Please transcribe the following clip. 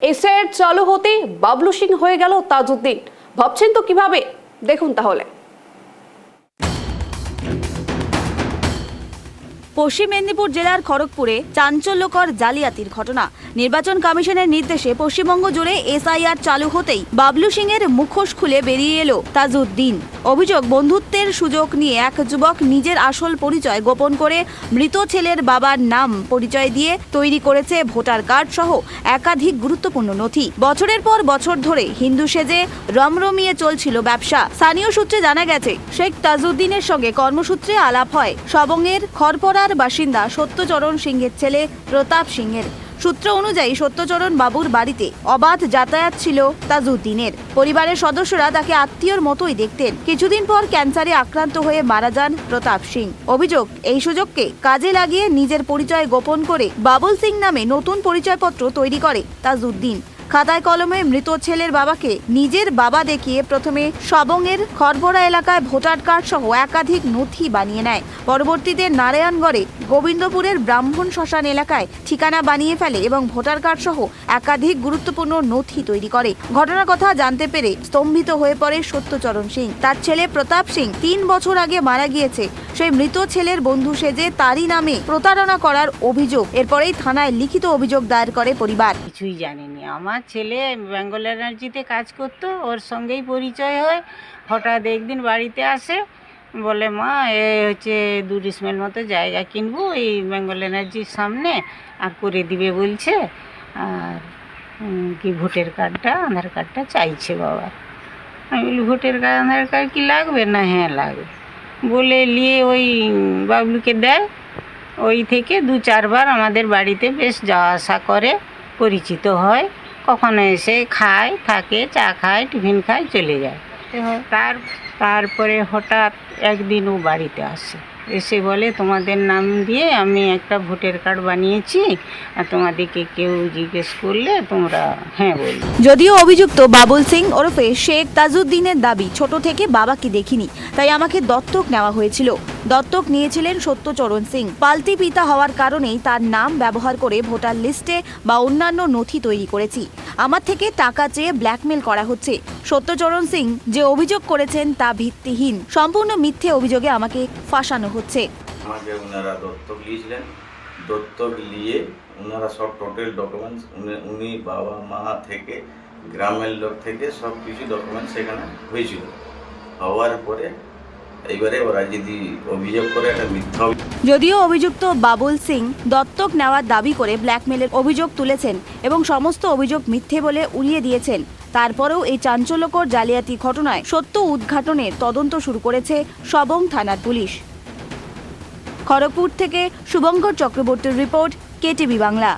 SIR চালু হতে বাবলু সিং হয়ে গেল তাজউদ্দিন। ভাবছেন তো কিভাবে, দেখুন তাহলে। পশ্চিম মেদিনীপুর জেলার খড়গপুরে চাঞ্চল্যকর জালিয়াতির ঘটনা। নির্বাচন কমিশনের নির্দেশে পশ্চিমবঙ্গ জুড়ে এসআইআর চালু হতেই বাবলু সিং এর মুখোশ খুলে বেরিয়ে এলো তাজউদ্দিন। অভিযোগ, বন্ধুত্বের সুযোগ নিয়ে এক যুবক নিজের আসল পরিচয় গোপন করে মৃত ছেলের বাবার নাম পরিচয় দিয়ে তৈরি করেছে ভোটার কার্ড সহ একাধিক গুরুত্বপূর্ণ নথি। বছরের পর বছর ধরে হিন্দু সেজে রমরমিয়ে চলছিল ব্যবসা। স্থানীয় সূত্রে জানা গেছে, শেখ তাজউদ্দিনের সঙ্গে কর্মসূত্রে আলাপ হয় সবংয়ের খড়পড়ার বাসিন্দা সত্যচরণ সিংহের ছেলে প্রতাপ সিংহের। সূত্র অনুযায়ী সত্যচরণ বাবুর বাড়িতে অবাধ যাতায়াত ছিল তাজউদ্দিনের। পরিবারের সদস্যরা তাকে আত্মীয়র মতোই দেখতেন। কিছুদিন পর ক্যান্সারে আক্রান্ত হয়ে মারা যান প্রতাপ সিং। অভিযোগ, এই সুযোগকে কাজে লাগিয়ে নিজের পরিচয় গোপন করে বাবুল সিং নামে নতুন পরিচয়পত্র তৈরি করে তাজউদ্দিন। খাতায় কলমে মৃত ছেলের বাবাকে নিজের বাবা দেখিয়ে প্রথমে সবংয়ের খড়পড়া এলাকায় ভোটার কার্ড সহ একাধিক নথি বানিয়ে নেয়। পরবর্তীতে নারায়ণগড়ে গোবিন্দপুরের ব্রাহ্মণ শ্মশান এলাকায় ঠিকানা বানিয়ে ফেলে এবং ভোটার কার্ড সহ একাধিক গুরুত্বপূর্ণ নথি তৈরি করে। ঘটনার কথা জানতে পেরে স্তম্ভিত হয়ে পড়ে সত্যচরণ সিং। তার ছেলে প্রতাপ সিং 3 বছর আগে মারা গিয়েছে। সেই মৃত ছেলের বন্ধু সেজে তারই নামে প্রতারণা করার অভিযোগ। এরপরেই থানায় লিখিত অভিযোগ দায়ের করে পরিবার। কিছুই জানিনি। আমার ছেলে বেঙ্গল এনার্জিতে কাজ করতো, ওর সঙ্গেই পরিচয় হয়। হঠাৎ একদিন বাড়িতে আসে, বলে মা হচ্ছে 2 ডিসমিল মতো জায়গা কিনবো এই বেঙ্গল এনার্জির সামনে, আর করে দিবে বলছে। আর কি ভোটের কার্ডটা আধার কার্ডটা চাইছে বাবা। আমি বলি ভোটের কার্ড আধার কার্ড কি লাগবে? না হ্যাঁ লাগবে বলে নিয়ে ওই বাবলুকে দেয়। ওই থেকে 2-4 বার আমাদের বাড়িতে বেশ যাওয়া আসা করে, পরিচিত হয়। কখনো এসে খায়, থাকে, চা খায়, টিফিন খায়, চলে যায়। তারপরে হঠাৎ একদিন ও বাড়িতে আসে, এসে বলে তোমাদের নাম দিয়ে আমি একটা ভোটার কার্ড বানিয়েছি, আর তোমাদেরকে কেউ জিজ্ঞেস করলে তোমরা হ্যাঁ বলবে। যদিও অভিযুক্ত বাবুল সিং ওরফে শেখ তাজউদ্দিনের দাবি, ছোট থেকে বাবাকে দেখিনি, তাই আমাকে দত্তক নেওয়া হয়েছিল। দত্তক নিয়েছিলেন সত্যচরণ সিং। পাল্টি পিতা হওয়ার কারণেই তার নাম ব্যবহার করে ভোটার লিস্টে বা অন্যান্য নথি তৈরি করেছি। আমার থেকে টাকা চেয়ে ব্ল্যাকমেল করা হচ্ছে। সত্যচরণ সিং যে অভিযোগ করেছেন তা ভিত্তিহীন। সম্পূর্ণ মিথ্যে অভিযোগে আমাকে ফাঁসানো হচ্ছে। আমাকে ওনারা দত্তক নিয়েছিলেন। দত্তক নিয়ে ওনারা সব টোটাল ডকুমেন্টস উনি বাবা মা থেকে গ্রামের লোক থেকে সব কিছু ডকুমেন্টস সেখানে হয়েছিল। হওয়ার পরে এইবারে ওরা যদি অভিযোগ করে একটা মিথ্যা। যদিও অভিযুক্ত বাবুল সিং দত্তক নেওয়ার দাবি করে ব্ল্যাকমেলের অভিযোগ তুলেছেন এবং সমস্ত অভিযোগ মিথ্যে বলে উড়িয়ে দিয়েছেন, তারপরেও এই চাঞ্চল্যকর জালিয়াতি ঘটনায় সত্য উদ্ঘাটনের তদন্ত শুরু করেছে সবং থানার পুলিশ। খড়গপুর থেকে শুভঙ্কর চক্রবর্তীর রিপোর্ট, কেটিভি বাংলা।